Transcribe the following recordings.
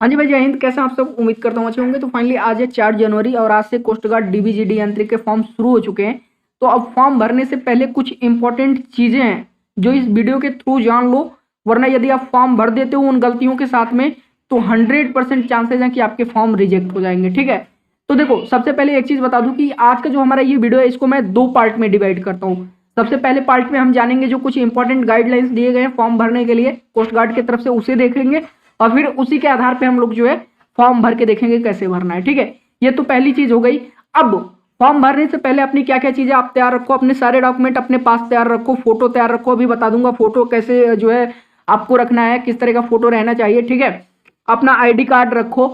हाँ जी भाई, जय हिंद। कैसे हैं आप सब? उम्मीद करता हूँ अच्छे होंगे। तो फाइनली आज है 4 जनवरी और आज से कोस्ट गार्ड डीबीजीडी यांत्रिक के फॉर्म शुरू हो चुके हैं। तो अब फॉर्म भरने से पहले कुछ इंपॉर्टेंट चीजें हैं जो इस वीडियो के थ्रू जान लो, वरना यदि आप फॉर्म भर देते हो उन गलतियों के साथ में तो 100% चांसेज हैं कि आपके फॉर्म रिजेक्ट हो जाएंगे। ठीक है, तो देखो, सबसे पहले एक चीज बता दूं कि आज का जो हमारा ये वीडियो है इसको मैं 2 पार्ट में डिवाइड करता हूँ। सबसे पहले पार्ट में हम जानेंगे जो कुछ इंपॉर्टेंट गाइडलाइंस दिए गए हैं फॉर्म भरने के लिए कोस्ट गार्ड की तरफ से, उसे देखेंगे और फिर उसी के आधार पर हम लोग जो है फॉर्म भर के देखेंगे कैसे भरना है। ठीक है, ये तो पहली चीज हो गई। अब फॉर्म भरने से पहले अपनी क्या क्या चीजें आप तैयार रखो, अपने सारे डॉक्यूमेंट अपने पास तैयार रखो, फोटो तैयार रखो। अभी बता दूंगा फोटो कैसे जो है आपको रखना है, किस तरह का फोटो रहना चाहिए। ठीक है, अपना आईडी कार्ड रखो,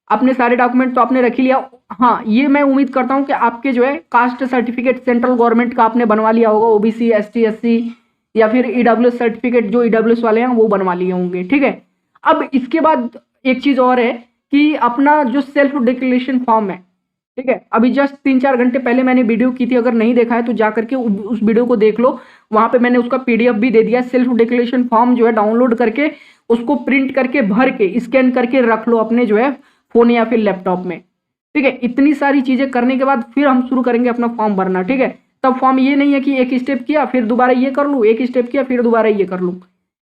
अपने सारे डॉक्यूमेंट तो आपने रख ही लिया। हाँ, ये मैं उम्मीद करता हूँ कि आपके जो है कास्ट सर्टिफिकेट सेंट्रल गवर्नमेंट का आपने बनवा लिया होगा, ओबीसी एसटी एससी या फिर ईडब्ल्यूएस सर्टिफिकेट, जो ईडब्ल्यूएस वाले हैं वो बनवा लिए होंगे। ठीक है, अब इसके बाद एक चीज और है कि अपना जो सेल्फ डिक्लेरेशन फॉर्म है, ठीक है, अभी जस्ट 3-4 घंटे पहले मैंने वीडियो की थी, अगर नहीं देखा है तो जा करके उस वीडियो को देख लो। वहां पे मैंने उसका पीडीएफ भी दे दिया। सेल्फ डिक्लेरेशन फॉर्म जो है डाउनलोड करके उसको प्रिंट करके भर के स्कैन करके रख लो अपने जो है फोन या फिर लैपटॉप में। ठीक है, इतनी सारी चीजें करने के बाद फिर हम शुरू करेंगे अपना फॉर्म भरना। ठीक है, तब फॉर्म ये नहीं है कि एक स्टेप किया फिर दोबारा ये कर लूँ, एक स्टेप किया फिर दोबारा ये कर लूँ।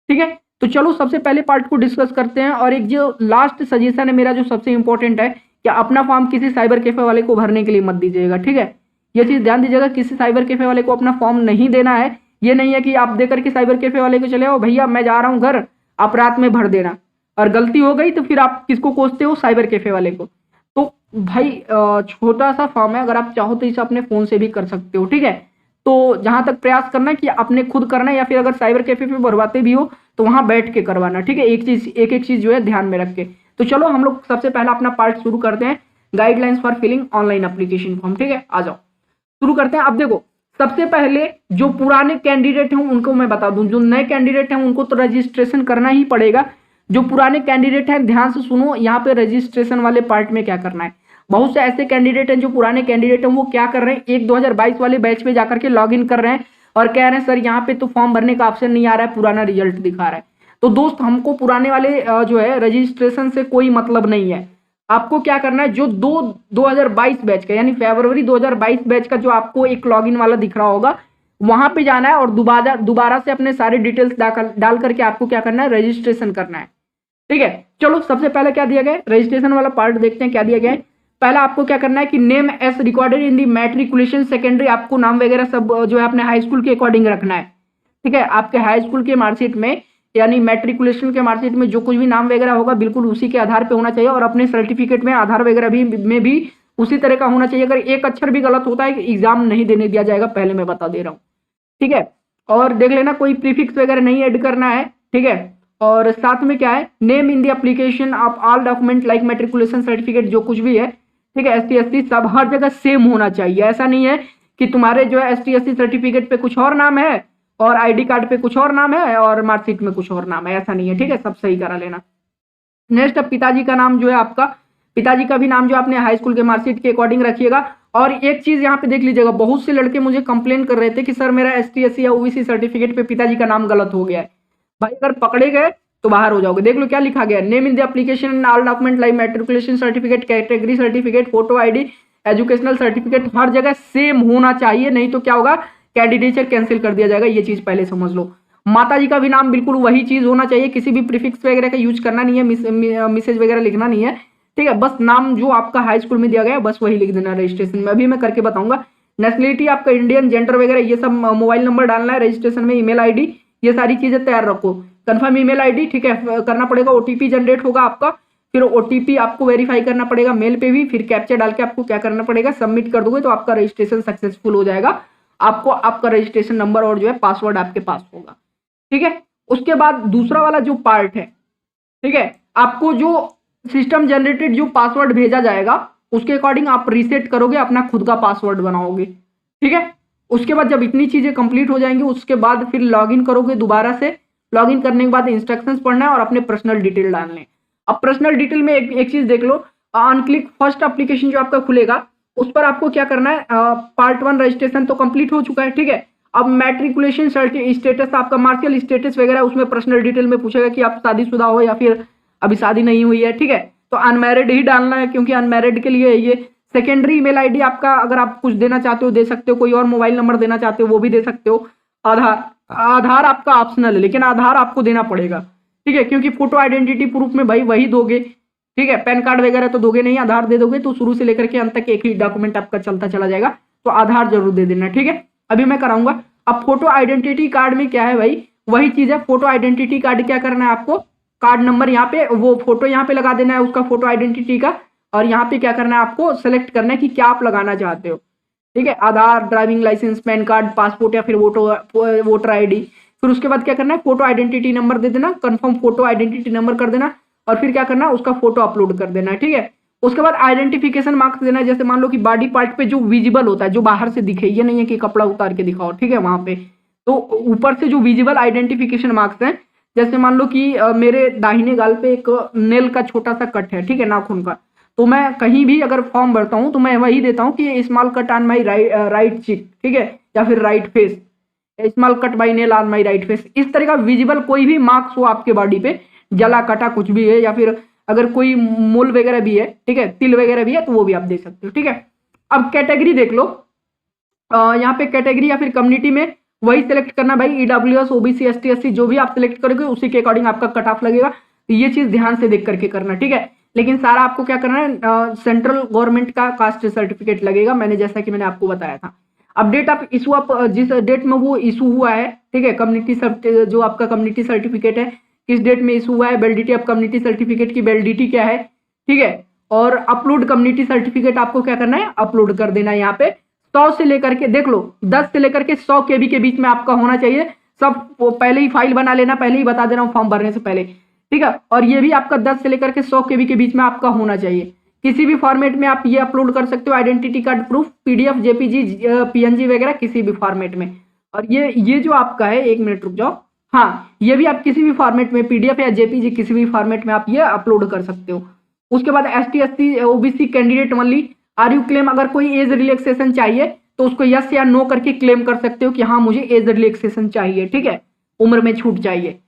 ठीक है, तो चलो सबसे पहले पार्ट को डिस्कस करते हैं। और एक जो लास्ट सजेशन है मेरा, जो सबसे इंपॉर्टेंट है, कि अपना फॉर्म किसी साइबर कैफे वाले को भरने के लिए मत दीजिएगा। ठीक है, ये चीज ध्यान दीजिएगा, किसी साइबर कैफे वाले को अपना फॉर्म नहीं देना है। ये नहीं है कि आप देकर के साइबर कैफे वाले को चले आओ, भैया मैं जा रहा हूँ घर, आप रात में भर देना, और गलती हो गई तो फिर आप किसको कोसते हो? साइबर कैफे वाले को। तो भाई छोटा सा फॉर्म है, अगर आप चाहो तो इसे अपने फोन से भी कर सकते हो। ठीक है, तो जहां तक प्रयास करना है कि आपने खुद करना है, या फिर अगर साइबर कैफे पे भरवाते भी हो तो वहां बैठ के करवाना। ठीक है, एक एक चीज जो है ध्यान में रख के। तो चलो हम लोग सबसे पहला अपना पार्ट शुरू करते हैं, guidelines for filling online application form. ठीक है, आ जाओ शुरू करते हैं। अब देखो, सबसे पहले जो पुराने कैंडिडेट हैं उनको मैं बता दूं, जो नए कैंडिडेट हैं उनको तो रजिस्ट्रेशन करना ही पड़ेगा। जो पुराने कैंडिडेट हैं ध्यान से सुनो, यहाँ पे रजिस्ट्रेशन वाले पार्ट में क्या करना है। बहुत से ऐसे कैंडिडेट हैं जो पुराने कैंडिडेट हैं, वो क्या कर रहे हैं, 2022 वाले बैच में जाकर के लॉग इन कर रहे हैं और कह रहे हैं सर यहाँ पे तो फॉर्म भरने का ऑप्शन नहीं आ रहा है, पुराना रिजल्ट दिखा रहा है। तो दोस्त, हमको पुराने वाले जो है रजिस्ट्रेशन से कोई मतलब नहीं है। आपको क्या करना है, जो 2022 बैच का यानी फरवरी 2022 बैच का जो आपको एक लॉगिन वाला दिख रहा होगा, वहां पे जाना है और दोबारा से अपने सारे डिटेल्स डाल करके आपको क्या करना है, रजिस्ट्रेशन करना है। ठीक है, चलो सबसे पहले क्या दिया गया है, रजिस्ट्रेशन वाला पार्ट देखते हैं क्या दिया गया है। पहला आपको क्या करना है कि name S recorded in the matriculation secondary, आपको नाम वगैरह सब जो है अपने हाई स्कूल के अकॉर्डिंग रखना है। ठीक है, आपके हाई स्कूल के मार्कशीट में यानी मैट्रिकुलेशन के मार्कशीट में जो कुछ भी नाम वगैरह होगा बिल्कुल उसी के आधार पे होना चाहिए, और अपने सर्टिफिकेट में आधार वगैरह भी उसी तरह का होना चाहिए। अगर एक अक्षर भी गलत होता है एग्जाम नहीं देने दिया जाएगा, पहले मैं बता दे रहा हूँ। ठीक है, और देख लेना कोई प्रीफिक्स वगैरह नहीं ऐड करना है। ठीक है, और साथ में क्या है, name in the application of all document like matriculation certificate, जो कुछ भी है। ठीक है, एसटी एससी सब हर जगह सेम होना चाहिए। ऐसा नहीं है कि तुम्हारे जो है एसटी एससी सर्टिफिकेट पे कुछ और नाम है और आईडी कार्ड पे कुछ और नाम है और मार्कशीट में कुछ और नाम है, ऐसा नहीं है। ठीक है, सब सही करा लेना। नेक्स्ट, अब पिताजी का नाम जो है आपका, पिताजी का भी नाम जो आपने हाई स्कूल के मार्कशीट के अकॉर्डिंग रखिएगा। और एक चीज यहाँ पे देख लीजिएगा, बहुत से लड़के मुझे कंप्लेन कर रहे थे कि सर मेरा एसटी एससी या ओबीसी सर्टिफिकेट पे पिताजी का नाम गलत हो गया है। भाई अगर पकड़े गए तो बाहर हो जाओगे। देख लो क्या लिखा गया, name in the application all document like matriculation certificate, category certificate, photo ID, educational certificate हर जगह सेम होना चाहिए, नहीं तो क्या होगा, कैंडिडेचर कैंसिल कर दिया जाएगा। ये चीज पहले समझ लो। माता जी का भी नाम बिल्कुल वही चीज होना चाहिए, किसी भी प्रीफिक्स वगैरह का यूज करना नहीं है, मिसेज वगैरह लिखना नहीं है। ठीक है, बस नाम जो आपका हाई स्कूल में दिया गया है बस वही लिख देना रजिस्ट्रेशन में। अभी मैं करके बताऊंगा। नेशनलिटी आपका इंडियन, जेंडर वगैरह ये सब, मोबाइल नंबर डालना है रजिस्ट्रेशन में, ईमेल आईडी, ये सारी चीजें तैयार रखो। कंफर्म ईमेल आईडी, ठीक है, करना पड़ेगा। ओटीपी जनरेट होगा आपका, फिर ओटीपी आपको वेरीफाई करना पड़ेगा मेल पे भी, फिर कैप्चा डाल के आपको क्या करना पड़ेगा, सबमिट कर दोगे तो आपका रजिस्ट्रेशन सक्सेसफुल हो जाएगा। आपको आपका रजिस्ट्रेशन नंबर और जो है पासवर्ड आपके पास होगा। ठीक है, उसके बाद दूसरा वाला जो पार्ट है, ठीक है, आपको जो सिस्टम जनरेटेड जो पासवर्ड भेजा जाएगा उसके अकॉर्डिंग आप रीसेट करोगे, अपना खुद का पासवर्ड बनाओगे। ठीक है, उसके बाद जब इतनी चीजें कंप्लीट हो जाएंगी उसके बाद फिर लॉगिन करोगे दोबारा से। लॉगिन करने के बाद इंस्ट्रक्शंस पढ़ना है और अपने पर्सनल डिटेल डालने। अब पर्सनल डिटेल में एक चीज देख लो, ऑन क्लिक फर्स्ट एप्लीकेशन जो आपका खुलेगा उस पर आपको क्या करना है, पार्ट 1 रजिस्ट्रेशन तो कंप्लीट हो चुका है। ठीक है, अब मैट्रिकुलेशन स्टेटस, आपका मार्शियल स्टेटस वगैरह, उसमें पर्सनल डिटेल में पूछेगा कि आप शादीशुदा हो या फिर अभी शादी नहीं हुई है, ठीक है, तो अनमैरिड ही डालना है क्योंकि अनमैरिड के लिए ये। सेकेंडरी ईमेल आईडी आपका अगर आप कुछ देना चाहते हो दे सकते हो, कोई और मोबाइल नंबर देना चाहते हो वो भी दे सकते हो। आधार आधार आपका ऑप्शनल है, लेकिन आधार आपको देना पड़ेगा, ठीक है, क्योंकि फोटो आइडेंटिटी प्रूफ में भाई वही दोगे, ठीक है, पैन कार्ड वगैरह तो दोगे नहीं, आधार दे दोगे तो शुरू से लेकर के अंत तक एक ही डॉक्यूमेंट आपका चलता चला जाएगा, तो आधार जरूर दे देना, ठीक है। अभी मैं कराऊंगा। अब फोटो आइडेंटिटी कार्ड में क्या है भाई, वही चीज है, फोटो आइडेंटिटी कार्ड क्या करना है आपको, कार्ड नंबर यहाँ पे वो फोटो यहाँ पे लगा देना है उसका फोटो आइडेंटिटी का, और यहाँ पे क्या करना है आपको सेलेक्ट करना है कि क्या आप लगाना चाहते हो, ठीक है, Aadhaar, driving licence, PAN card, passport या फिर वोटर आईडी। फिर उसके बाद क्या करना है फोटो आइडेंटिटी नंबर दे देना, कंफर्म फोटो आइडेंटिटी नंबर कर देना, और फिर क्या करना है उसका फोटो अपलोड कर देना है, ठीक है। उसके बाद आइडेंटिफिकेशन मार्क्स देना है, जैसे मान लो कि बॉडी पार्ट पे जो विजिबल होता है, जो बाहर से दिखे, ये नहीं है कि कपड़ा उतार के दिखाओ, ठीक है, वहां पे तो ऊपर से जो विजिबल आइडेंटिफिकेशन मार्क्स हैं, जैसे मान लो कि मेरे दाहिने गाल पे एक नेल का छोटा सा कट है, ठीक है, नाखून का, तो मैं कहीं भी अगर फॉर्म भरता हूं तो मैं वही देता हूं कि small cut on my right चिक, ठीक है, या फिर right face, small cut by nail on my right face. इस तरह का विजिबल कोई भी मार्क्स हो आपके बॉडी पे, जला कटा कुछ भी है, या फिर अगर कोई मोल वगैरह भी है, ठीक है, तिल वगैरह भी है, तो वो भी आप दे सकते हो, ठीक है। अब कैटेगरी देख लो, यहाँ पे कैटेगरी या फिर कम्युनिटी में वही सिलेक्ट करना भाई, ईडब्ल्यूएस, ओबीसी, एसटी, एससी जो भी आप सिलेक्ट करोगे उसी के अकॉर्डिंग आपका कट ऑफ लगेगा, तो ये चीज ध्यान से देख करके करना, ठीक है। लेकिन सारा आपको क्या करना है, सेंट्रल गवर्नमेंट का कास्ट सर्टिफिकेट लगेगा, मैंने जैसा कि मैंने आपको बताया था। अब डेट ऑफ इशू, आप जिस डेट में वो इशू हुआ है, ठीक है, कम्युनिटी जो आपका कम्युनिटी सर्टिफिकेट है किस डेट में इशू हुआ है, वैलिडिटी ऑफ कम्युनिटी सर्टिफिकेट की वैलिडिटी क्या है, ठीक है, और अपलोड कम्युनिटी सर्टिफिकेट आपको क्या करना है, अपलोड कर देना है। यहाँ पे 100 से लेकर के देख लो 10 से लेकर के 100 केबी के बीच में आपका होना चाहिए, सब पहले ही फाइल बना लेना, पहले ही बता दे रहा हूँ फॉर्म भरने से पहले, ठीक है, और ये भी आपका 10 से लेकर के 100 केबी के बीच में आपका होना चाहिए। किसी भी फॉर्मेट में आप ये अपलोड कर सकते हो, identity card proof, PDF, JPG, PNG वगैरह किसी भी फॉर्मेट में। और ये जो आपका है, 1 मिनट रुक जाओ, हाँ, ये भी आप किसी भी फॉर्मेट में, पीडीएफ या जेपीजी किसी भी फॉर्मेट में आप ये अपलोड कर सकते हो। उसके बाद ST, SC, OBC candidate only, are you claim, अगर कोई एज रिलैक्सेशन चाहिए तो उसको यस या नो करके क्लेम कर सकते हो कि हाँ मुझे एज रिलैक्सेशन चाहिए, ठीक है, उम्र में छूट चाहिए।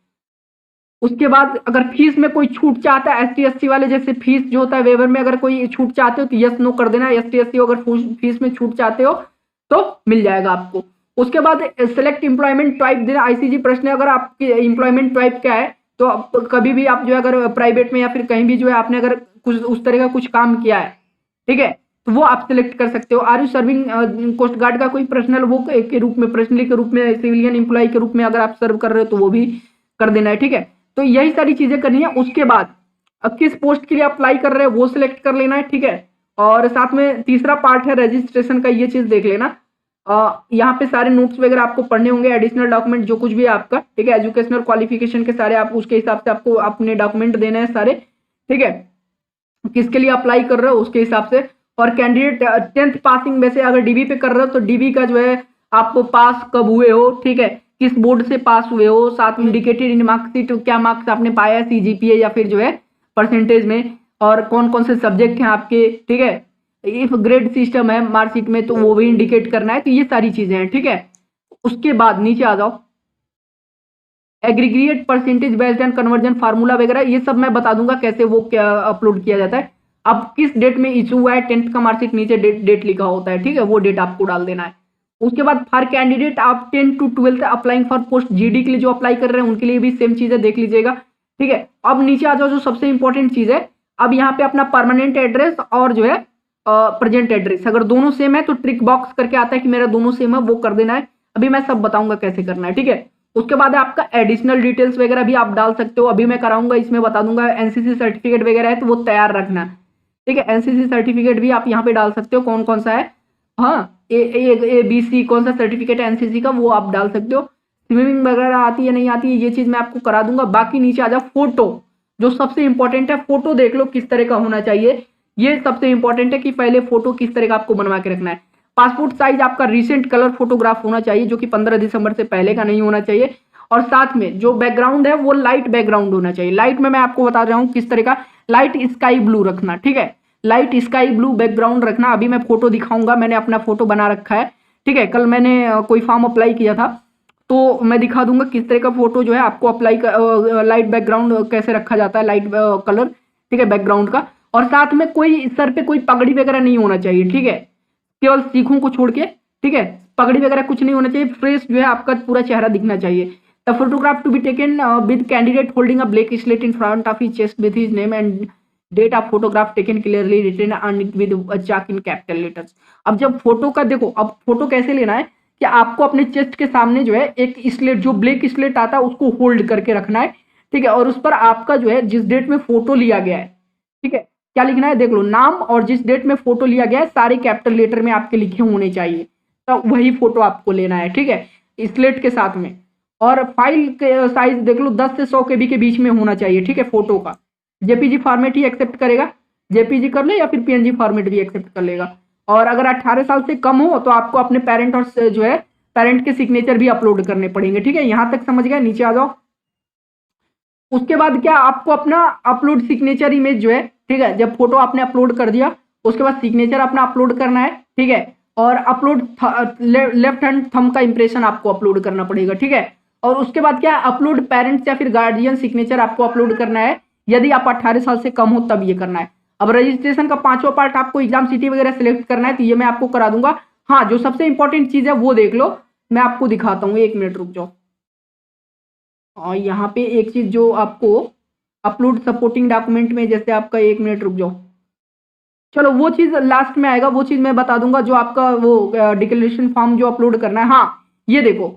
उसके बाद अगर फीस में कोई छूट चाहता है, एसटी एससी वाले जैसे फीस जो होता है वेवर में अगर कोई छूट चाहते हो तो यस नो कर देना, एसटी एससी अगर फीस में छूट चाहते हो तो मिल जाएगा आपको। उसके बाद सेलेक्ट एम्प्लॉयमेंट टाइप देना, आईसीजी प्रश्न है, अगर आपकी एम्प्लॉयमेंट टाइप क्या है, तो कभी भी आप जो है अगर प्राइवेट में या फिर कहीं भी जो है आपने अगर कुछ उस तरह का कुछ काम किया है, ठीक है, तो वो आप सिलेक्ट कर सकते हो। Are you serving coast guard का कोई पर्सनल वो के रूप में, पर्सनली के रूप में, सिविलियन एम्प्लॉय के रूप में अगर आप सर्व कर रहे हो तो वो भी कर देना है, ठीक है। तो यही सारी चीजें करनी है। उसके बाद किस पोस्ट के लिए अप्लाई कर रहे हैं वो सिलेक्ट कर लेना है, ठीक है। और साथ में तीसरा पार्ट है रजिस्ट्रेशन का, ये चीज देख लेना। यहाँ पे सारे नोट्स वगैरह आपको पढ़ने होंगे, एडिशनल डॉक्यूमेंट जो कुछ भी है आपका, ठीक है, एजुकेशनल क्वालिफिकेशन के सारे आप उसके हिसाब से आपको अपने डॉक्यूमेंट देने हैं सारे, ठीक है, किसके लिए अप्लाई कर रहे हो उसके हिसाब से। और कैंडिडेट 10th पासिंग में से अगर डीबी पे कर रहे हो तो डीबी का जो है आप पास कब हुए हो, ठीक है, किस बोर्ड से पास हुए हो, साथ में इंडिकेटेड इन मार्कशीट क्या मार्क्स आपने पाया है सीजीपीए या फिर जो है परसेंटेज में, और कौन कौन से सब्जेक्ट हैं आपके, ठीक है, इफ ग्रेड सिस्टम है मार्कशीट में तो वो भी इंडिकेट करना है। तो ये सारी चीजें हैं, ठीक है। उसके बाद नीचे आ जाओ, aggregate percentage based and conversion formula वगैरह ये सब मैं बता दूंगा कैसे वो क्या अपलोड किया जाता है। अब किस डेट में इशू हुआ है, 10th का मार्कशीट नीचे डेट लिखा होता है, ठीक है, वो डेट आपको डाल देना है। उसके बाद फॉर कैंडिडेट आप 10 to 12 applying for post GD के लिए जो अप्लाई कर रहे हैं उनके लिए भी सेम चीजें देख लीजिएगा, ठीक है। अब नीचे आ जाओ, जो सबसे इंपॉर्टेंट चीज है, अब यहाँ पे अपना परमानेंट एड्रेस और जो है प्रेजेंट एड्रेस अगर दोनों सेम है तो ट्रिक बॉक्स करके आता है कि मेरा दोनों सेम है, वो कर देना है। अभी मैं सब बताऊंगा कैसे करना है, ठीक है। उसके बाद आपका एडिशनल डिटेल्स वगैरह भी आप डाल सकते हो, अभी मैं कराऊंगा, इसमें बता दूंगा। एनसीसी सर्टिफिकेट वगैरह है तो वो तैयार रखना, ठीक है। एनसीसी सर्टिफिकेट भी आप यहाँ पे डाल सकते हो, कौन कौन सा है, हाँ, ए बी सी कौन सा सर्टिफिकेट है एनसीसी का वो आप डाल सकते हो। स्विमिंग वगैरह आती है नहीं आती है ये चीज मैं आपको करा दूंगा। बाकी नीचे आ जाओ, फोटो जो सबसे इंपॉर्टेंट है, फोटो देख लो किस तरह का होना चाहिए, ये सबसे इंपॉर्टेंट है कि पहले फोटो किस तरह का आपको बनवा के रखना है। पासपोर्ट साइज आपका रिसेंट कलर फोटोग्राफ होना चाहिए जो कि 15 दिसंबर से पहले का नहीं होना चाहिए। और साथ में जो बैकग्राउंड है वो लाइट बैकग्राउंड होना चाहिए। लाइट में मैं आपको बता रहा हूँ किस तरह का, लाइट स्काई ब्लू रखना, ठीक है, लाइट स्काई ब्लू बैकग्राउंड रखना। अभी मैं फोटो दिखाऊंगा, मैंने अपना फोटो बना रखा है, ठीक है। कल मैंने कोई फॉर्म अप्लाई किया था तो मैं दिखा दूंगा किस तरह का फोटो जो है आपको अप्लाई लाइट बैकग्राउंड कैसे रखा जाता है, लाइट कलर, ठीक है, बैकग्राउंड का। और साथ में कोई सर पे कोई पगड़ी वगैरह नहीं होना चाहिए, ठीक है, केवल सीखों को छोड़ के, ठीक है, पगड़ी वगैरह कुछ नहीं होना चाहिए, फ्रेश जो है आपका पूरा चेहरा दिखना चाहिए। The photograph to be taken with candidate holding a black slate in front of his chest with his name and date of photograph taken clearly written and with chalk in capital letters. अब जब photo का देखो, अब photo कैसे लेना है कि आपको अपने चेस्ट के सामने जो है एक स्लेट, जो ब्लैक स्लेट आता है उसको होल्ड करके रखना है, ठीक है, और उस पर आपका जो है जिस डेट में फोटो लिया गया है, ठीक है, क्या लिखना है देख लो, नाम और जिस डेट में फोटो लिया गया है सारे कैपिटल लेटर में आपके लिखे होने चाहिए, तो वही फोटो आपको लेना है, ठीक है, स्लेट के साथ में। और फाइल के साइज देख लो 10 से 100 KB के बीच में होना चाहिए, ठीक है, फोटो का। जेपीजी फॉर्मेट ही एक्सेप्ट करेगा, जेपीजी कर ले या फिर पीएनजी फॉर्मेट भी एक्सेप्ट कर लेगा। और अगर 18 साल से कम हो तो आपको अपने पेरेंट और जो है पेरेंट के सिग्नेचर भी अपलोड करने पड़ेंगे, ठीक है, यहां तक समझ गए, नीचे आ जाओ। उसके बाद क्या आपको अपना अपलोड सिग्नेचर इमेज जो है, ठीक है, जब फोटो आपने अपलोड कर दिया उसके बाद सिग्नेचर अपना अपलोड करना है, ठीक है, और अपलोड लेफ्ट हैंड थंब का इंप्रेशन आपको अपलोड करना पड़ेगा, ठीक है। और उसके बाद क्या अपलोड पेरेंट्स या फिर गार्जियन सिग्नेचर आपको अपलोड करना है, यदि आप 18 साल से कम हो तब ये करना है। अब रजिस्ट्रेशन का 5वां पार्ट आपको एग्जाम सिटी वगैरह सिलेक्ट करना है, तो ये मैं आपको करा दूंगा। हाँ, जो सबसे इंपॉर्टेंट चीज है वो देख लो, मैं आपको दिखाता हूँ, 1 मिनट रुक जाओ। और यहाँ पे एक चीज जो आपको अपलोड सपोर्टिंग डॉक्यूमेंट में, जैसे आपका 1 मिनट रुक जाओ, चलो वो चीज लास्ट में आएगा, वो चीज मैं बता दूंगा, जो आपका वो डिक्लेरेशन फॉर्म जो अपलोड करना है। हाँ, ये देखो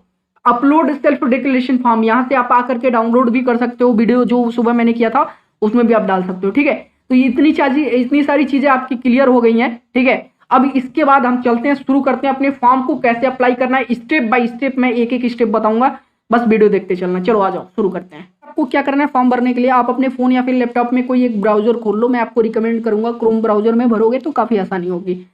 अपलोड सेल्फ डिक्लेरेशन फॉर्म, यहाँ से आप आकर के डाउनलोड भी कर सकते हो, वीडियो जो सुबह मैंने किया था उसमें भी आप डाल सकते हो, ठीक है। तो ये इतनी सारी चीजें आपकी क्लियर हो गई हैं, ठीक है। अब इसके बाद हम चलते हैं, शुरू करते हैं अपने फॉर्म को कैसे अप्लाई करना है, स्टेप बाय स्टेप मैं एक एक स्टेप बताऊंगा, बस वीडियो देखते चलना। चलो आ जाओ, शुरू करते हैं। आपको क्या करना है फॉर्म भरने के लिए, आप अपने फोन या फिर लैपटॉप में कोई एक ब्राउजर खोल लो, मैं आपको रिकमेंड करूंगा क्रोम ब्राउजर में भरोगे तो काफी आसानी होगी।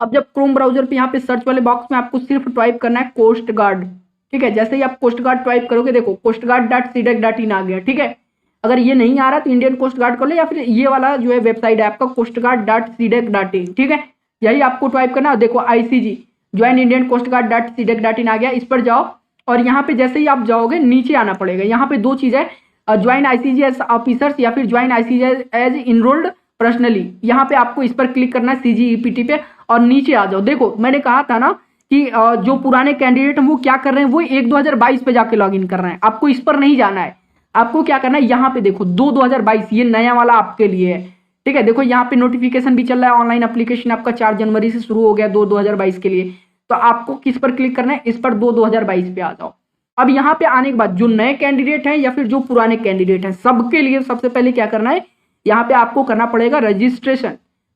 अब जब क्रोम ब्राउजर पे यहाँ पे सर्च वाले बॉक्स में आपको सिर्फ टाइप करना है कोस्ट गार्ड, ठीक है। जैसे ही आप कोस्ट गार्ड टाइप करोगे, देखो coastguard.cdac.in आ गया, ठीक है। अगर ये नहीं आ रहा तो इंडियन कोस्ट गार्ड कर लो, या फिर ये वाला जो है वेबसाइट है आपका coastguard.cdac.in, ठीक है, यही आपको टाइप करना है। देखो ICG ज्वाइन इंडियन coastguard.cdac.in आ गया, इस पर जाओ और यहाँ पे जैसे ही आप जाओगे नीचे आना पड़ेगा। यहाँ पे दो चीज है, ज्वाइन ICG एज ऑफिसर्स या फिर join ICG as enrolled personally, यहाँ पे आपको इस पर क्लिक करना है CGEPT पे और नीचे आ जाओ। देखो मैंने कहा था ना कि जो पुराने कैंडिडेट हैं वो क्या कर रहे हैं, वो 1/2022 पे जाके लॉगिन कर रहे हैं, आपको इस पर नहीं जाना है। आपको क्या करना है, यहाँ पे देखो 2/2022 ये नया वाला आपके लिए है, ठीक है। देखो यहाँ पे नोटिफिकेशन भी चल रहा है, ऑनलाइन एप्लीकेशन आपका 4 जनवरी से शुरू हो गया 2/2022 के लिए। तो आपको किस पर क्लिक करना है, इस पर 2/2022 पे आ जाओ। अब यहाँ पे आने के बाद जो नए कैंडिडेट हैं या फिर जो पुराने कैंडिडेट हैं, सबके लिए सबसे पहले क्या करना है, यहाँ पे आपको करना पड़ेगा रजिस्ट्रेशन।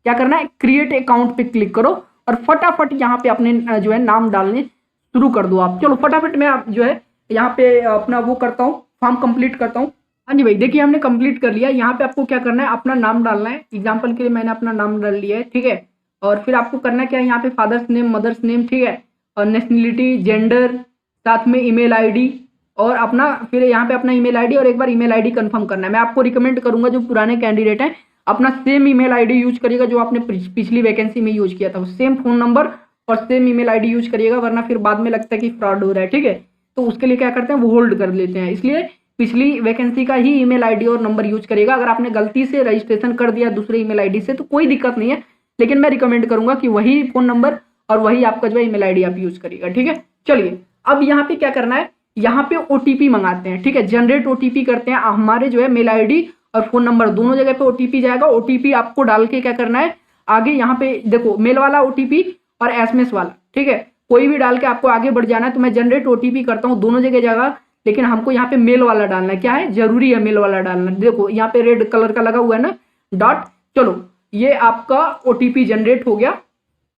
क्या करना है, क्रिएट अकाउंट पे क्लिक करो और फटाफट यहाँ पे अपने जो है नाम डालने शुरू कर दो आप। चलो फटाफट मैं जो है यहाँ पे अपना वो करता हूँ, फॉर्म कंप्लीट करता हूँ। हाँ जी भाई, देखिए हमने कंप्लीट कर लिया। यहाँ पे आपको क्या करना है, अपना नाम डालना है। एग्जाम्पल के लिए मैंने अपना नाम डाल लिया है, ठीक है। और फिर आपको करना क्या है, यहाँ पे फादर्स नेम, मदर्स नेम, ठीक है, और नेशनलिटी, जेंडर, साथ में ईमेल आईडी और अपना, फिर यहाँ पे अपना ईमेल आईडी और एक बार ईमेल आईडी कंफर्म करना है। मैं आपको रिकमेंड करूंगा जो पुराने कैंडिडेट हैं अपना सेम ईमेल आईडी यूज करिएगा जो आपने पिछली वैकेंसी में यूज किया था, सेम फोन नंबर और सेम ईमेल आईडी यूज करिएगा, वरना फिर बाद में लगता है कि फ्रॉड हो रहा है, ठीक है। तो उसके लिए क्या करते हैं, वो होल्ड कर लेते हैं, इसलिए पिछली वैकेंसी का ही ईमेल आईडी और नंबर यूज करिएगा। अगर आपने गलती से रजिस्ट्रेशन कर दिया दूसरे ईमेल आईडी से तो कोई दिक्कत नहीं है, लेकिन मैं रिकमेंड करूंगा कि वही फोन नंबर और वही आपका जो है ईमेल आईडी आप यूज करिएगा, ठीक है। चलिए अब यहाँ पे क्या करना है, यहाँ पे OTP मंगाते हैं, ठीक है, जनरेट OTP करते हैं। हमारे जो है मेल आईडी और फोन नंबर दोनों जगह पे OTP जाएगा। OTP आपको डाल के क्या करना है, आगे यहाँ पे देखो मेल वाला OTP और SMS वाला, ठीक है, कोई भी डाल के आपको आगे बढ़ जाना है। तो मैं जनरेट OTP करता हूँ, दोनों जगह जाएगा, लेकिन हमको यहाँ पे मेल वाला डालना है। क्या है, जरूरी है मेल वाला डालना। देखो यहाँ पे रेड कलर का लगा हुआ है ना डॉट। चलो ये आपका OTP जनरेट हो गया।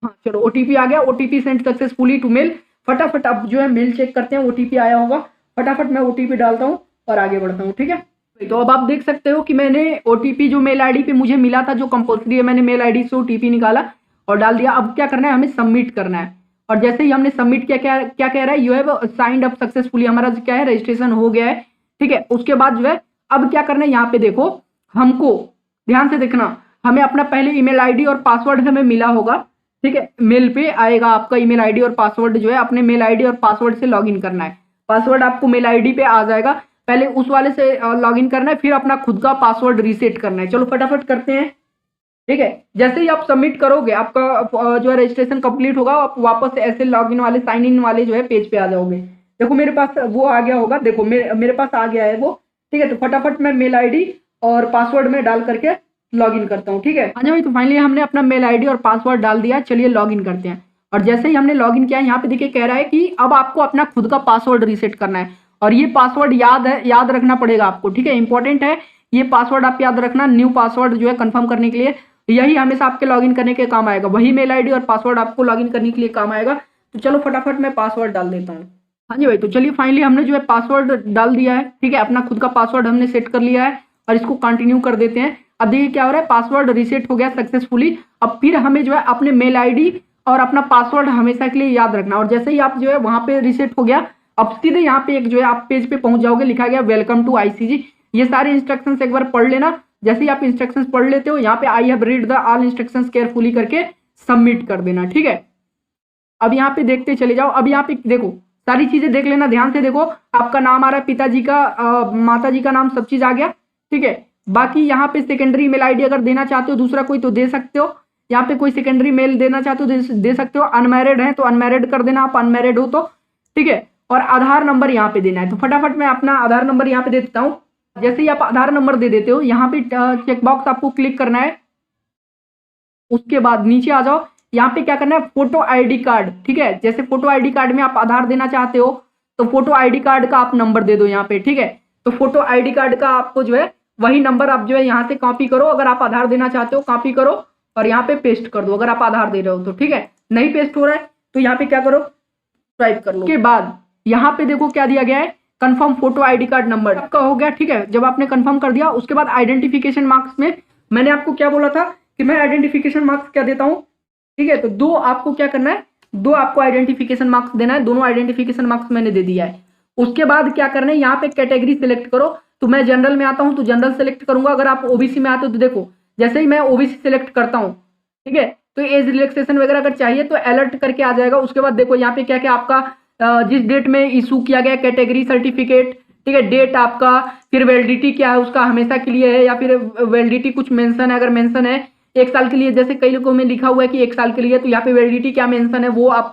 हाँ चलो OTP आ गया, OTP send successfully to mail. फटाफट अब जो है मेल चेक करते हैं, OTP आया होगा, फटाफट मैं OTP डालता हूँ और आगे बढ़ता हूँ, ठीक है। तो अब आप देख सकते हो कि मैंने OTP जो मेल आईडी पे मुझे मिला था, जो कंपल्सरी है, मैंने मेल आईडी से OTP निकाला और डाल दिया। अब क्या करना है, हमें सबमिट करना है। और जैसे ही हमने सबमिट किया, क्या कह रहा है, you have signed up successfully, हमारा क्या है, रजिस्ट्रेशन हो गया है, ठीक है। उसके बाद जो है अब क्या करना है, यहाँ पे देखो हमको ध्यान से देखना, हमें अपना पहले ईमेल आईडी और पासवर्ड हमें मिला होगा, ठीक है, मेल पे आएगा आपका ईमेल आईडी और पासवर्ड, जो है अपने मेल आईडी और पासवर्ड से लॉगिन करना है। पासवर्ड आपको मेल आईडी पे आ जाएगा, पहले उस वाले से लॉगिन करना है, फिर अपना खुद का पासवर्ड रीसेट करना है। चलो फटाफट करते हैं, ठीक है। जैसे ही आप सबमिट करोगे आपका जो है रजिस्ट्रेशन कंप्लीट होगा, आप वापस से ऐसे लॉगिन वाले साइन इन वाले जो है पेज पे आ जाओगे। देखो मेरे पास वो आ गया होगा, देखो मेरे पास आ गया है वो, ठीक है। तो फटाफट मैं मेल आईडी और पासवर्ड में डाल करके लॉगिन करता हूँ, ठीक है। हाँ जी भाई, तो फाइनली हमने अपना मेल आईडी और पासवर्ड डाल दिया, चलिए लॉगिन करते हैं। और जैसे ही हमने लॉगिन किया, यहाँ पे देखिए कह रहा है कि अब आपको अपना खुद का पासवर्ड रीसेट करना है, और ये पासवर्ड याद रखना पड़ेगा आपको, ठीक है, इंपॉर्टेंट है ये पासवर्ड, आप याद रखना। न्यू पासवर्ड जो है कंफर्म करने के लिए यही हमेशा आपके लॉगिन करने के काम आएगा, वही मेल आईडी और पासवर्ड आपको लॉगिन करने के लिए काम आएगा। तो चलो फटाफट मैं पासवर्ड डाल देता हूँ। हाँ जी भाई, तो चलिए फाइनली हमने जो है पासवर्ड डाल दिया है, ठीक है, अपना खुद का पासवर्ड हमने सेट कर लिया है, और इसको कंटिन्यू कर देते हैं। अब देखिए क्या हो रहा है, पासवर्ड रीसेट हो गया सक्सेसफुली। अब फिर हमें जो है अपने मेल आईडी और अपना पासवर्ड हमेशा के लिए याद रखना, और जैसे ही आप जो है वहां पे रीसेट हो गया, अब सीधे यहाँ पे एक जो है आप पेज पे पहुंच जाओगे, लिखा गया वेलकम टू आईसीजी। ये सारे इंस्ट्रक्शंस एक बार पढ़ लेना। जैसे ही आप इंस्ट्रक्शंस पढ़ लेते हो, यहाँ पे I have read the all instructions carefully करके सबमिट कर देना, ठीक है। अब यहाँ पे देखते चले जाओ। अब यहाँ पे देखो सारी चीजें देख लेना, ध्यान से देखो, आपका नाम आ रहा है, पिताजी का माता जी का नाम, सब चीज आ गया, ठीक है। बाकी यहाँ पे सेकेंडरी मेल आईडी अगर देना चाहते हो दूसरा कोई तो दे सकते हो, यहाँ पे कोई सेकेंडरी मेल देना चाहते हो दे सकते हो। अनमैरिड है तो अनमैरिड कर देना, आप अनमैरिड हो तो, ठीक है। और आधार नंबर यहाँ पे देना है, तो फटाफट मैं अपना आधार नंबर यहाँ पे दे देता हूँ। जैसे ही आप आधार नंबर दे देते हो, यहाँ पे चेकबॉक्स आपको क्लिक करना है, उसके बाद नीचे आ जाओ। यहाँ पे क्या करना है, फोटो आईडी कार्ड, ठीक है। जैसे फोटो आईडी कार्ड में आप आधार देना चाहते हो, तो फोटो आईडी कार्ड का आप नंबर दे दो यहाँ पे, ठीक है। तो फोटो आईडी कार्ड का आपको जो है वही नंबर आप जो है यहाँ से कॉपी करो, अगर आप आधार देना चाहते हो कॉपी करो, और यहाँ पे पेस्ट कर दो अगर आप आधार दे रहे हो तो, ठीक है। नहीं पेस्ट हो रहा है तो यहाँ पे क्या करो, टाइप कर लो। उसके बाद यहाँ पे देखो क्या दिया गया है, confirm photo ID card number आपका हो गया, ठीक है। जब आपने कंफर्म कर दिया, उसके बाद आइडेंटिफिकेशन मार्क्स में मैंने आपको क्या बोला था कि मैं आइडेंटिफिकेशन मार्क्स क्या देता हूँ, ठीक है। तो दो आपको क्या करना है, दो आपको आइडेंटिफिकेशन मार्क्स देना है, दोनों आइडेंटिफिकेशन मार्क्स मैंने दे दिया है। उसके बाद क्या करना है, यहाँ पे कैटेगरी सिलेक्ट करो। तो मैं जनरल में आता हूँ तो जनरल सेलेक्ट करूंगा, अगर आप ओबीसी में आते हो तो देखो जैसे ही मैं ओबीसी सिलेक्ट करता हूँ, ठीक है, तो एज रिलैक्सेशन वगैरह अगर चाहिए तो अलर्ट करके आ जाएगा। उसके बाद देखो यहाँ पे क्या क्या आपका जिस डेट में इशू किया गया कैटेगरी सर्टिफिकेट, ठीक है, डेट आपका, फिर वैलिडिटी क्या है उसका, हमेशा के लिए है या फिर वैलिडिटी कुछ मेंशन है, अगर मेंशन है 1 साल के लिए, जैसे कई लोगों में लिखा हुआ है कि 1 साल के लिए, तो यहाँ पे वैलिडिटी क्या मेंशन है वो आप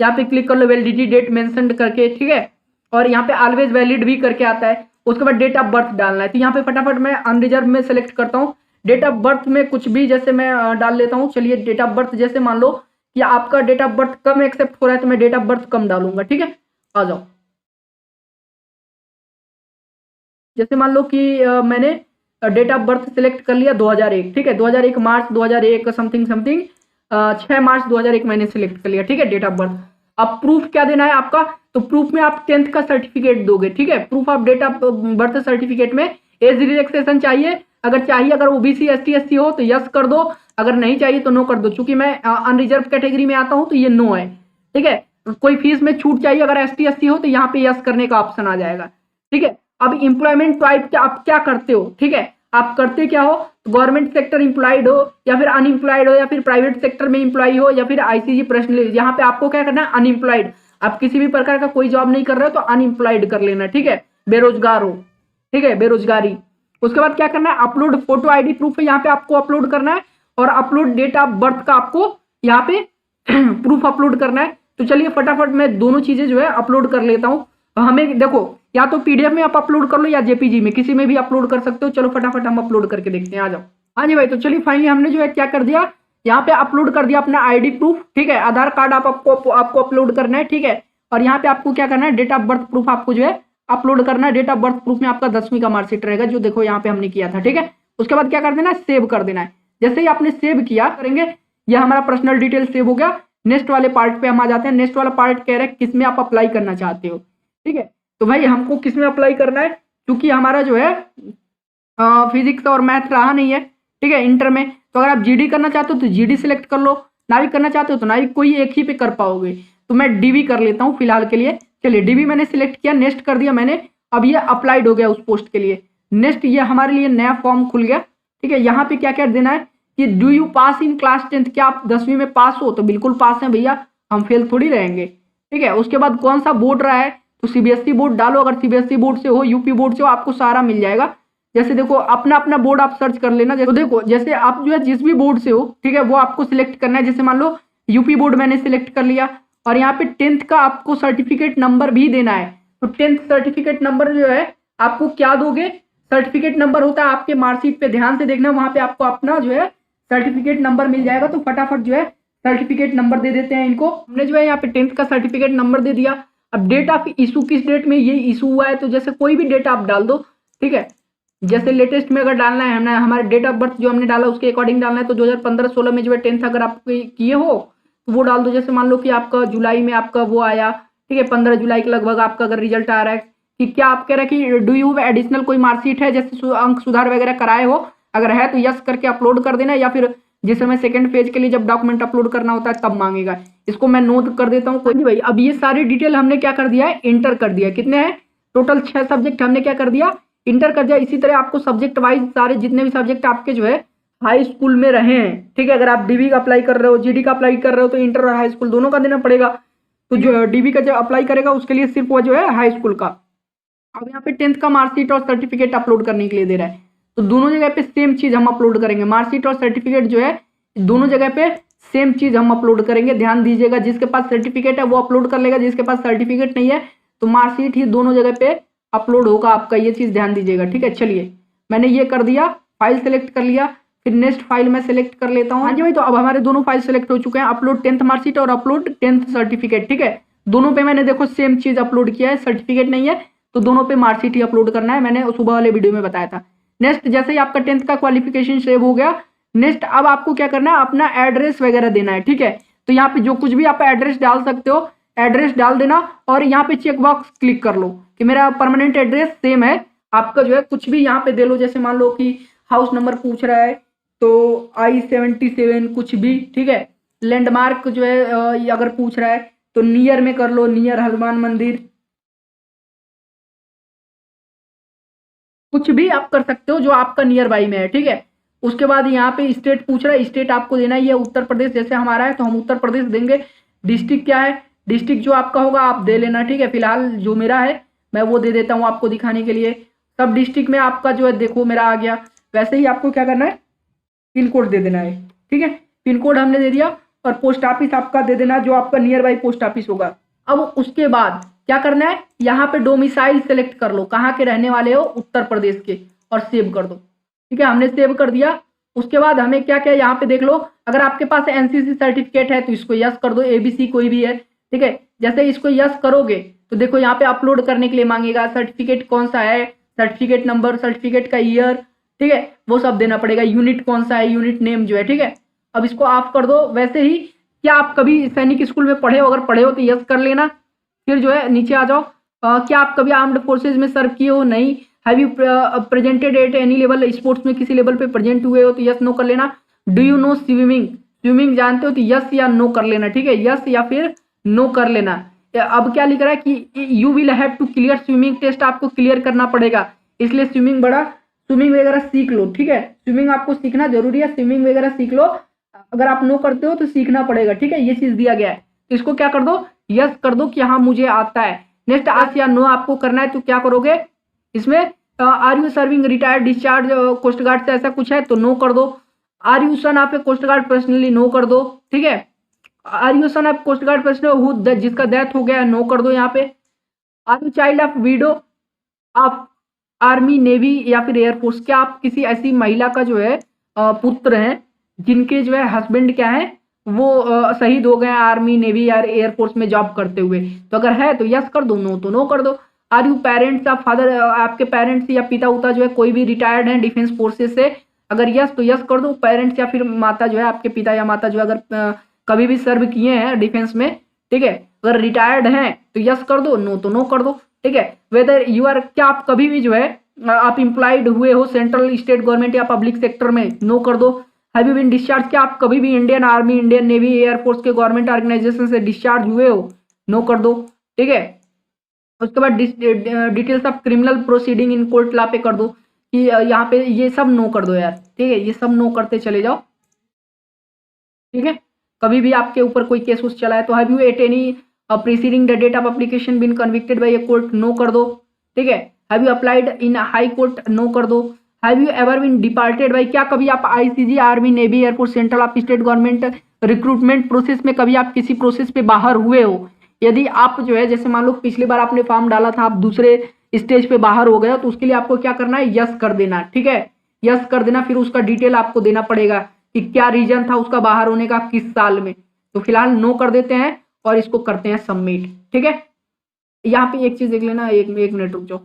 यहाँ पे क्लिक कर लो, वैलिडिटी डेट मेंशन करके, ठीक है। और यहाँ पे ऑलवेज वैलिड भी करके आता है। उसके बाद डेट ऑफ बर्थ डालना है, तो यहाँ पे फटाफट मैं अनरिजर्व में सेलेक्ट करता हूँ। डेट ऑफ बर्थ में कुछ भी जैसे मैं डाल लेता हूँ। चलिए डेट ऑफ बर्थ जैसे मान लो कि आपका डेट ऑफ बर्थ कम एक्सेप्ट हो रहा है तो मैं डेट ऑफ बर्थ कम डालूंगा, ठीक है। आ जाओ, जैसे मान लो कि मैंने डेट ऑफ बर्थ सिलेक्ट कर लिया 2001, ठीक है, 2001 मार्च 2001 समथिंग 6 मार्च 2001 मैंने सिलेक्ट कर लिया, ठीक है, डेट ऑफ बर्थ। अब प्रूफ क्या देना है आपका, तो प्रूफ में आप 10th का सर्टिफिकेट दोगे, ठीक है। Proof of date of birth certificate में एज रिलैक्सेशन चाहिए, अगर ओबीसी एसटी एससी हो तो यस कर दो, अगर नहीं चाहिए तो नो कर दो। चूंकि मैं अनरिजर्व कैटेगरी में आता हूं तो ये नो है, ठीक है। कोई फीस में छूट चाहिए अगर एसटी एससी हो तो यहाँ पे यस करने का ऑप्शन आ जाएगा, ठीक है। अब इंप्लॉयमेंट टाइप आप क्या करते हो, ठीक है, आप करते क्या हो, गवर्नमेंट सेक्टर इंप्लॉयड हो या फिर अनएम्प्लॉयड हो या फिर प्राइवेट सेक्टर में इंप्लॉय हो या फिर आईसीजी पर्सनल, यहाँ पे आपको क्या करना है, अनएम्प्लॉयड। आप किसी भी प्रकार का कोई जॉब नहीं कर रहे हो तो अनएम्प्लॉयड कर लेना, ठीक है, बेरोजगार हो, ठीक है, बेरोजगारी। उसके बाद क्या करना है, अपलोड फोटो आईडी प्रूफ है, यहाँ पे आपको अपलोड करना है, और अपलोड डेट ऑफ बर्थ का आपको यहाँ पे प्रूफ अपलोड करना है। तो चलिए फटाफट मैं दोनों चीजें जो है अपलोड कर लेता हूँ। हमें देखो या तो पीडीएफ में आप अपलोड कर लो या जेपीजी में, किसी में भी अपलोड कर सकते हो। चलो फटाफट हम अपलोड करके देखते हैं, आ जाओ। हाँ जी भाई, तो चलिए फाइनली हमने जो है क्या कर दिया, यहाँ पे अपलोड कर दिया अपना आईडी प्रूफ, ठीक है। आधार कार्ड आपको अपलोड करना है, ठीक है। और यहाँ पे आपको क्या करना है, डेट ऑफ बर्थ प्रूफ आपको जो है अपलोड करना है। डेट ऑफ बर्थ प्रूफ में आपका 10वीं का मार्कशीट रहेगा, जो देखो यहाँ पे हमने किया था, ठीक है। उसके बाद क्या कर देना है, सेव कर देना है। जैसे ही आपने सेव किया करेंगे, यह हमारा पर्सनल डिटेल सेव हो गया। नेक्स्ट वाले पार्ट पे हम आ जाते हैं। नेक्स्ट वाला पार्ट कह रहा है किस में आप अप्लाई करना चाहते हो, ठीक है। तो भाई हमको किस में अप्लाई करना है, क्योंकि हमारा जो है फिजिक्स और मैथ रहा नहीं है, ठीक है, इंटर में। तो अगर आप जीडी करना चाहते हो तो जीडी सिलेक्ट कर लो, नाविक करना चाहते हो तो नाविक, कोई एक ही पे कर पाओगे। तो मैं डीवी कर लेता हूँ फिलहाल के लिए। चलिए डीवी मैंने सिलेक्ट किया, नेक्स्ट कर दिया मैंने। अब ये अप्लाइड हो गया उस पोस्ट के लिए। नेक्स्ट ये हमारे लिए नया फॉर्म खुल गया, ठीक है। यहाँ पे क्या क्या देना है कि do you pass in class 10th, क्या आप 10वीं में पास हो, तो बिल्कुल पास है भैया, हम फेल थोड़ी रहेंगे, ठीक है। उसके बाद कौन सा बोर्ड रहा है, तो सीबीएसई बोर्ड डालो, अगर सीबीएसई बोर्ड से हो, यूपी बोर्ड से हो, आपको सारा मिल जाएगा। जैसे देखो अपना अपना बोर्ड आप सर्च कर लेना। तो देखो जैसे आप जो है जिस भी बोर्ड से हो, ठीक है, वो आपको सिलेक्ट करना है। जैसे मान लो यूपी बोर्ड मैंने सिलेक्ट कर लिया, और यहाँ पे 10th का आपको सर्टिफिकेट नंबर भी देना है। तो 10th सर्टिफिकेट नंबर जो है आपको क्या दोगे, सर्टिफिकेट नंबर होता है आपके मार्कशीट पे, ध्यान से देखना, वहां पे आपको अपना जो है सर्टिफिकेट नंबर मिल जाएगा। तो फटाफट जो है सर्टिफिकेट नंबर दे देते हैं इनको। हमने जो है यहाँ पे 10th का सर्टिफिकेट नंबर दे दिया। अब डेट ऑफ इशू किस डेट में ये इशू हुआ है, तो जैसे कोई भी डेट आप डाल दो, ठीक है। जैसे लेटेस्ट में अगर डालना है, हमने हमारे डेट ऑफ बर्थ जो हमने डाला उसके अकॉर्डिंग डालना है, तो 2015-16 में जो है 10th अगर आप किए हो तो वो डाल दो। जैसे मान लो कि आपका जुलाई में आपका वो आया, ठीक है, 15 जुलाई के लगभग आपका अगर रिजल्ट आ रहा है कि क्या आप कह रहे हैं कि डू यू एडिशनल कोई मार्कशीट है, जैसे अंक सुधार वगैरह कराए हो, अगर है तो यस करके अपलोड कर देना, या फिर जिस समय सेकंड फेज के लिए जब डॉक्यूमेंट अपलोड करना होता है तब मांगेगा। इसको मैं नोट कर देता हूँ। कोई नहीं भाई, अब ये सारी डिटेल हमने क्या कर दिया है, इंटर कर दिया। कितने हैं टोटल, 6 सब्जेक्ट हमने क्या कर दिया, इंटर कर दिया। इसी तरह आपको सब्जेक्ट वाइज सारे जितने भी सब्जेक्ट आपके जो है हाई स्कूल में रहे हैं, ठीक है, अगर आप डीबी का अप्लाई कर रहे हो, जीडी का अप्लाई कर रहे हो, तो इंटर और हाई स्कूल दोनों का देना पड़ेगा। तो जो डीबी का जो अप्लाई करेगा उसके लिए सिर्फ वो जो है हाई स्कूल का। अब यहाँ पे 10th का मार्कशीट और सर्टिफिकेट अपलोड करने के लिए दे रहा है, तो दोनों जगह पे सेम चीज हम अपलोड करेंगे। मार्कशीट और सर्टिफिकेट जो है दोनों जगह पे सेम चीज हम अपलोड करेंगे। ध्यान दीजिएगा, जिसके पास सर्टिफिकेट है वो अपलोड कर लेगा, जिसके पास सर्टिफिकेट नहीं है तो मार्कशीट ही दोनों जगह पे अपलोड होगा आपका, ये चीज ध्यान दीजिएगा, ठीक है। चलिए मैंने ये कर दिया, फाइल सेलेक्ट कर लिया, फिर नेक्स्ट फाइल मैं सेलेक्ट कर लेता हूँ। हाँ जी भाई, तो अब हमारे दोनों फाइल सेलेक्ट हो चुके हैं, अपलोड 10th मार्कशीट और अपलोड 10th सर्टिफिकेट, ठीक है। दोनों पे मैंने देखो सेम चीज अपलोड किया है, सर्टिफिकेट नहीं है तो दोनों पे मार्कशीट ही अपलोड करना है, मैंने सुबह वाले वीडियो में बताया था। नेक्स्ट, जैसे ही आपका 10th का क्वालिफिकेशन सेव हो गया, नेक्स्ट अब आपको क्या करना है, अपना एड्रेस वगैरह देना है, ठीक है। तो यहाँ पे जो कुछ भी आप एड्रेस डाल सकते हो, एड्रेस डाल देना, और यहाँ पे चेक बॉक्स क्लिक कर लो कि मेरा परमानेंट एड्रेस सेम है। आपका जो है कुछ भी यहाँ पे दे लो, जैसे मान लो कि हाउस नंबर पूछ रहा है तो I-77 कुछ भी, ठीक है। लैंडमार्क जो है अगर पूछ रहा है तो नियर में कर लो, नियर हनुमान मंदिर, कुछ भी आप कर सकते हो जो आपका नियर बाई में है, ठीक है। उसके बाद यहाँ पे स्टेट पूछ रहा है, स्टेट आपको देना ही है उत्तर प्रदेश, जैसे हमारा है तो हम उत्तर प्रदेश देंगे। डिस्ट्रिक्ट क्या है, डिस्ट्रिक्ट जो आपका होगा आप दे लेना, ठीक है। फिलहाल जो मेरा है मैं वो दे देता हूँ आपको दिखाने के लिए। सब डिस्ट्रिक्ट में आपका जो है देखो मेरा आ गया। वैसे ही आपको क्या करना है, पिन कोड दे देना है, ठीक है। पिन कोड हमने दे दिया, और पोस्ट ऑफिस आपका दे देना जो आपका नियर बाई पोस्ट ऑफिस होगा। अब उसके बाद क्या करना है, यहाँ पे डोमिसाइल सेलेक्ट कर लो, कहाँ के रहने वाले हो, उत्तर प्रदेश के, और सेव कर दो, ठीक है। हमने सेव कर दिया। उसके बाद हमें क्या क्या यहाँ पे देख लो, अगर आपके पास एनसीसी सर्टिफिकेट है तो इसको यस कर दो, एबीसी कोई भी है, ठीक है। जैसे इसको यस करोगे तो देखो यहाँ पे अपलोड करने के लिए मांगेगा, सर्टिफिकेट कौन सा है, सर्टिफिकेट नंबर, सर्टिफिकेट का ईयर, ठीक है, वो सब देना पड़ेगा। यूनिट कौन सा है, यूनिट नेम जो है, ठीक है। अब इसको ऑफ कर दो। वैसे ही क्या आप कभी सैनिक स्कूल में पढ़े हो, अगर पढ़े हो तो यस कर लेना। फिर जो है नीचे आ जाओ, क्या आप कभी आर्म्ड फोर्सेज में सर्व किए हो, नहीं। Have you presented at any level, sports में किसी लेवल पे प्रेजेंट हुए हो तो यस नो कर लेना। Do you know swimming, swimming जानते हो तो यस या नो कर लेना, ठीक है, यस या फिर नो कर लेना। अब क्या लिख रहा है कि you will have to clear swimming test, आपको क्लियर करना पड़ेगा, इसलिए स्विमिंग वगैरह सीख लो, ठीक है। स्विमिंग आपको सीखना जरूरी है, स्विमिंग वगैरह सीख लो। अगर आप नो करते हो तो सीखना पड़ेगा, ठीक है, ये चीज दिया गया है। इसको क्या कर दो, यस कर दो कि हाँ मुझे आता है। नेक्स्ट आस या नो आपको करना है तो क्या करोगे, इसमें are you serving retired discharge coast guard से, ऐसा कुछ है तो नो कर दो। Are you son of a coast guard personally, no कर दो, ठीक है। Are you son of coast guard personal who जिसका डेथ हो गया, नो कर दो यहाँ पे। Are you child of widow of army, navy या फिर एयरफोर्स, क्या आप किसी ऐसी महिला का जो है पुत्र हैं जिनके जो है हस्बैंड क्या है वो शहीद हो गए आर्मी, नेवी या एयरफोर्स में जॉब करते हुए, तो अगर है तो यस कर दो, नो तो नो कर दो। Are you parents of father, आपके पेरेंट्स या पिता उता जो है कोई भी रिटायर्ड हैं डिफेंस फोर्सेस से, अगर यस तो यस कर दो। पेरेंट्स या फिर माता जो है आपके पिता या माता जो अगर कभी भी सर्व किए हैं डिफेंस में, ठीक है, अगर रिटायर्ड हैं तो यस कर दो, नो तो नो कर दो, ठीक है। वेदर यू आर, क्या आप कभी भी जो है आप इम्प्लॉयड हुए हो सेंट्रल स्टेट गवर्नमेंट या पब्लिक सेक्टर में, नो कर दो। हैव यू बीन डिस्चार्ज, क्या आप कभी भी Indian army, Indian navy, air force के गवर्नमेंट ऑर्गेनाइजेशन से डिस्चार्ज हुए हो, नो कर दो, ठीक है। उसके बाद details of criminal proceeding in court law पे कर दो कि यहाँ पे ये सब नो कर दो यार, ठीक है, ये सब नो करते चले जाओ, ठीक है। कभी भी आपके ऊपर कोई केस उस चला है तो have you at any preceding the date of application been convicted by a court, no कर दो, ठीक है। Have you applied in high court, no कर दो। Have you ever been departed by, क्या कभी आप ICG, army, navy, air force, central of state government recruitment process में कभी आप किसी प्रोसेस पे बाहर हुए हो? यदि आप जो है जैसे मान लो पिछली बार आपने फॉर्म डाला था, आप दूसरे स्टेज पे बाहर हो गए, तो उसके लिए आपको क्या करना है, यस कर देना, ठीक है, यस कर देना। फिर उसका डिटेल आपको देना पड़ेगा कि क्या रीजन था उसका बाहर होने का, किस साल में। तो फिलहाल नो कर देते हैं और इसको करते हैं सबमिट, ठीक है। यहाँ पे एक चीज देख लेना, एक मिनट रुक जाओ,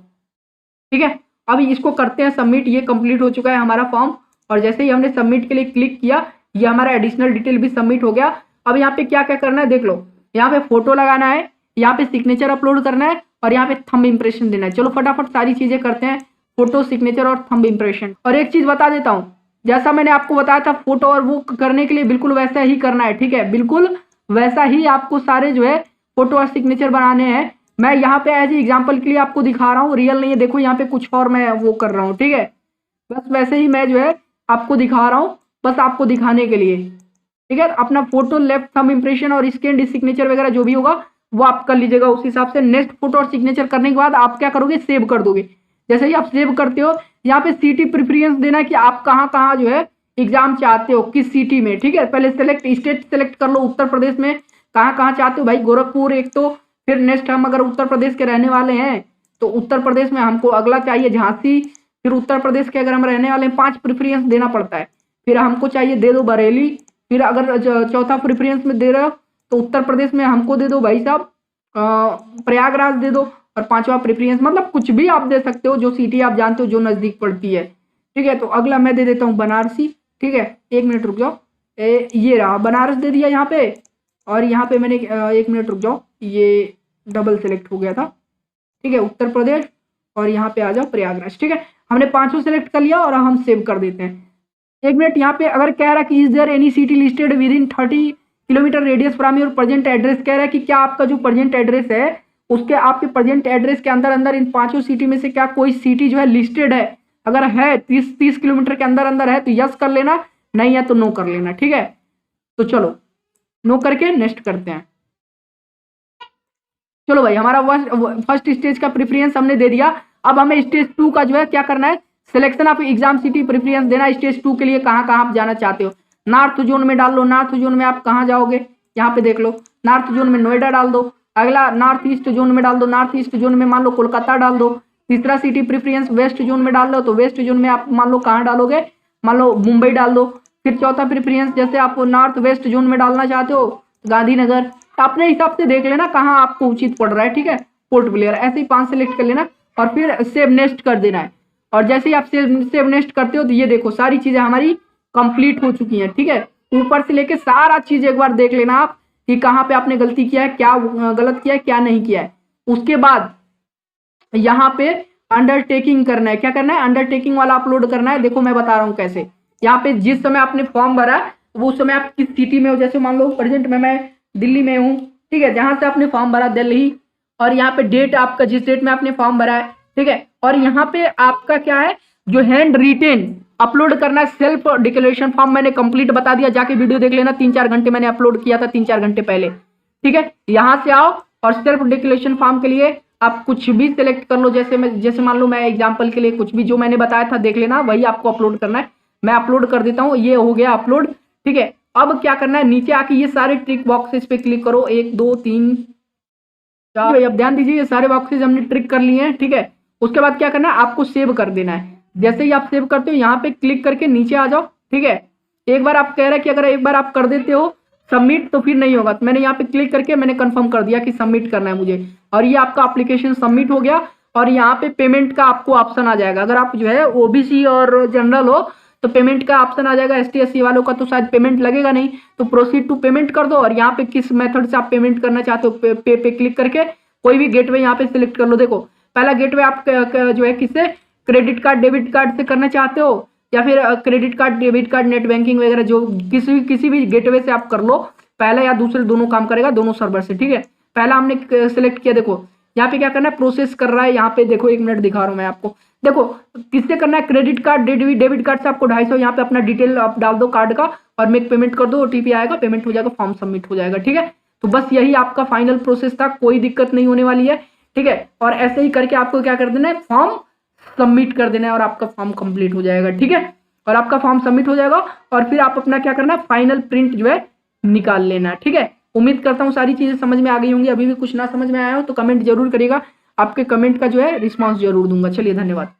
ठीक है। अभी इसको करते हैं सबमिट। ये कंप्लीट हो चुका है हमारा फॉर्म, और जैसे ही हमने सबमिट के लिए क्लिक किया, ये हमारा एडिशनल डिटेल भी सबमिट हो गया। अब यहाँ पे क्या क्या करना है देख लो, यहाँ पे फोटो लगाना है, यहाँ पे सिग्नेचर अपलोड करना है, और यहाँ पे थंब इंप्रेशन देना है। चलो फटाफट सारी चीजें करते हैं, फोटो, सिग्नेचर और थंब इंप्रेशन। और एक चीज बता देता हूँ, जैसा मैंने आपको बताया था फोटो और वो करने के लिए बिल्कुल वैसा ही करना है, ठीक है, बिल्कुल वैसा ही आपको सारे जो है फोटो और सिग्नेचर बनाने हैं। मैं यहाँ पे एज एग्जाम्पल के लिए आपको दिखा रहा हूँ, रियल नहीं है, देखो यहाँ पे कुछ और मैं वो कर रहा हूँ, ठीक है। बस वैसे ही मैं जो है आपको दिखा रहा हूँ, बस आपको दिखाने के लिए, ठीक है। अपना फोटो, लेफ्ट थंब इंप्रेशन और स्कैन सिग्नेचर वगैरह जो भी होगा वो आप कर लीजिएगा उस हिसाब से। नेक्स्ट फोटो और सिग्नेचर करने के बाद आप क्या करोगे, सेव कर दोगे। जैसे ही आप सेव करते हो, यहाँ पे सिटी प्रेफरेंस देना कि आप कहाँ कहाँ जो है एग्जाम चाहते हो, किस सिटी में, ठीक है। पहले सेलेक्ट स्टेट सेलेक्ट कर लो, उत्तर प्रदेश में कहाँ कहाँ चाहते हो भाई, गोरखपुर एक तो, फिर नेक्स्ट हम अगर उत्तर प्रदेश के रहने वाले हैं तो उत्तर प्रदेश में हमको अगला चाहिए झांसी, फिर उत्तर प्रदेश के अगर हम रहने वाले हैं 5 प्रेफरेंस देना पड़ता है, फिर हमको चाहिए दे दो बरेली, फिर अगर चौथा प्रेफरेंस में दे रहे हो तो उत्तर प्रदेश में हमको दे दो भाई साहब प्रयागराज दे दो, और 5वां प्रेफरेंस मतलब कुछ भी आप दे सकते हो, जो सिटी आप जानते हो जो नजदीक पड़ती है, ठीक है। तो अगला मैं दे देता हूँ बनारसी, ठीक है, एक मिनट रुक जाओ, ये रहा बनारस दे दिया यहाँ पे, और यहाँ पे मैंने एक मिनट रुक जाओ, ये डबल सेलेक्ट हो गया था, ठीक है, उत्तर प्रदेश, और यहाँ पे आ जाओ प्रयागराज, ठीक है। हमने 5 सेलेक्ट कर लिया और हम सेव कर देते हैं। एक मिनट, यहाँ पे अगर कह रहा है कि is there any city listed within 30 kilometre radius from your present address, कह रहा है कि क्या आपका जो प्रेजेंट एड्रेस है उसके आपके प्रेजेंट एड्रेस के अंदर अंदर इन 5 सिटी में से क्या कोई सिटी जो है लिस्टेड है। अगर है 30 किलोमीटर के अंदर अंदर है तो यस कर लेना, नहीं है तो नो कर लेना, ठीक है। तो चलो नो करके नेक्स्ट करते हैं। चलो भाई, हमारा फर्स्ट स्टेज का प्रेफरेंस हमने दे दिया। अब हमें स्टेज 2 का जो है क्या करना है, selection of exam city preference देना। स्टेज 2 के लिए कहाँ कहाँ आप जाना चाहते हो, नॉर्थ जोन में डाल लो। नॉर्थ जोन में आप कहाँ जाओगे, यहाँ पे देख लो, नॉर्थ जोन में नोएडा डाल दो। अगला नॉर्थ ईस्ट जोन में डाल दो, नॉर्थ ईस्ट जोन में मान लो कोलकाता डाल दो। तीसरा सिटी प्रेफरेंस वेस्ट जोन में डाल लो, तो वेस्ट जोन में आप मान लो कहाँ डालोगे, मान लो मुंबई डाल दो। फिर चौथा प्रेफरेंस जैसे आप नॉर्थ वेस्ट जोन में डालना चाहते हो गांधीनगर, अपने हिसाब से देख लेना कहाँ आपको उचित पड़ रहा है, ठीक है। पोर्ट ब्लेयर, ऐसे ही 5 सेलेक्ट कर लेना और फिर सेव नेक्स्ट कर देना है। और जैसे ही आप सेव नेक्स्ट करते हो तो ये देखो सारी चीजें हमारी कंप्लीट हो चुकी हैं, ठीक है। ऊपर से लेके सारा चीज एक बार देख लेना आप कि कहाँ पे आपने गलती किया है, क्या गलत किया है, क्या नहीं किया है। उसके बाद यहाँ पे अंडरटेकिंग करना है, क्या करना है, अंडरटेकिंग वाला अपलोड करना है। देखो मैं बता रहा हूँ कैसे। यहाँ पे जिस समय आपने फॉर्म भरा वो उस समय आप किस सिटी में हो, जैसे मान लो प्रेजेंट में मैं दिल्ली में हूँ, ठीक है, जहां से आपने फॉर्म भरा दिल्ली, और यहाँ पे डेट आपका जिस डेट में आपने फॉर्म भरा है, ठीक है। और यहाँ पे आपका क्या है, जो हैंड रिटेन अपलोड करना है सेल्फ डिक्लेरेशन फॉर्म, मैंने कंप्लीट बता दिया, जाके वीडियो देख लेना, 3-4 घंटे मैंने अपलोड किया था, 3-4 घंटे पहले, ठीक है। यहाँ से आओ और सेल्फ डिक्लेरेशन फॉर्म के लिए आप कुछ भी सिलेक्ट कर लो, जैसे मान लो मैं एग्जाम्पल के लिए कुछ भी जो मैंने बताया था देख लेना, वही आपको अपलोड करना है। मैं अपलोड कर देता हूँ, ये हो गया अपलोड, ठीक है। अब क्या करना है, नीचे आके ये सारे टिक बॉक्सेस पे क्लिक करो, 1 2 3 4। अब ध्यान दीजिए ये सारे बॉक्सेस हमने ट्रिक कर लिए हैं, ठीक है। उसके बाद क्या करना है, आपको सेव कर देना है। जैसे ही आप सेव करते हो यहाँ पे क्लिक करके नीचे आ जाओ, ठीक है। एक बार आप कह रहे हैं कि अगर एक बार आप कर देते हो सबमिट तो फिर नहीं होगा, तो मैंने यहाँ पे क्लिक करके मैंने कंफर्म कर दिया कि सबमिट करना है मुझे, और ये आपका एप्लीकेशन सबमिट हो गया। और यहाँ पे पेमेंट का आपको ऑप्शन आ जाएगा, अगर आप जो है ओबीसी और जनरल हो तो पेमेंट का ऑप्शन आ जाएगा। एसटी एससी वालों का तो शायद पेमेंट लगेगा नहीं, तो प्रोसीड टू पेमेंट कर दो, और यहाँ पे किस मेथड से आप पेमेंट करना चाहते हो पे क्लिक करके कोई भी गेटवे यहाँ पे सिलेक्ट कर लो। देखो पहला गेटवे आप जो है किससे, क्रेडिट कार्ड डेबिट कार्ड से करना चाहते हो, या फिर credit card debit card net banking वगैरह जो किसी भी गेटवे से आप कर लो, पहला या दूसरे दोनों काम करेगा, दोनों सर्वर से, ठीक है। पहला हमने सिलेक्ट किया, देखो यहाँ पे क्या करना है, प्रोसेस कर रहा है। यहाँ पे देखो 1 मिनट दिखा रहा हूँ मैं आपको, देखो किससे करना है, क्रेडिट कार्ड डेबिट कार्ड से आपको 250, यहाँ पे अपना डिटेल आप डाल दो कार्ड का और मेक पेमेंट कर दो, ओटीपी आएगा, पेमेंट हो जाएगा, फॉर्म सबमिट हो जाएगा, ठीक है। तो बस यही आपका फाइनल प्रोसेस था, कोई दिक्कत नहीं होने वाली है, ठीक है। और ऐसे ही करके आपको क्या कर देना है, फॉर्म सबमिट कर देना है और आपका फॉर्म कंप्लीट हो जाएगा, ठीक है। और आपका फॉर्म सबमिट हो जाएगा और फिर आप अपना क्या करना है, फाइनल प्रिंट जो है निकाल लेना, ठीक है। उम्मीद करता हूँ सारी चीजें समझ में आ गई होंगी। अभी भी कुछ ना समझ में आया हो तो कमेंट जरूर करिएगा, आपके कमेंट का जो है रिस्पॉन्स जरूर दूंगा। चलिए धन्यवाद।